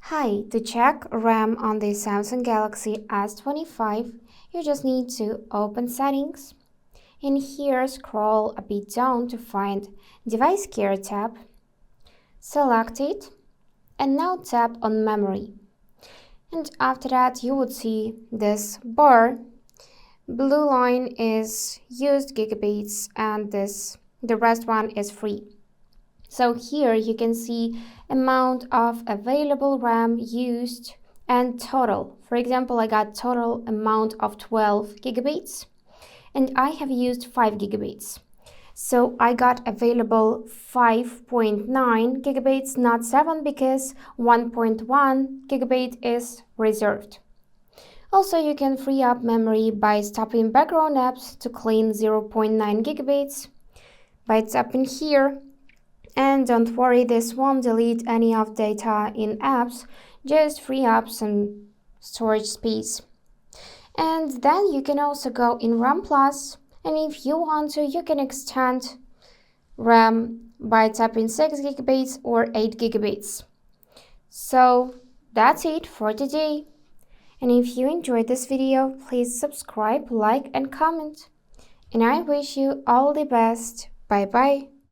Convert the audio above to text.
Hi, to check RAM on the Samsung Galaxy S25, you just need to open Settings. In here, scroll a bit down to find Device Care tab. Select it, and now tap on Memory. And after that, you would see this bar. Blue line is used gigabits, and the rest one is free. So here you can see amount of available RAM used and total. For example, I got total amount of 12 gigabits and I have used 5 gigabits. So I got available 5.9 gigabits, not 7 because 1.1 gigabit is reserved. Also, you can free up memory by stopping background apps to clean 0.9 gigabits by tapping here. And don't worry, this won't delete any of data in apps, just free up some storage space. And then you can also go in RAM Plus, and if you want to, you can extend RAM by tapping 6 gigabits or 8 gigabits. So that's it for today. And if you enjoyed this video, please subscribe, like and comment. And I wish you all the best. Bye bye.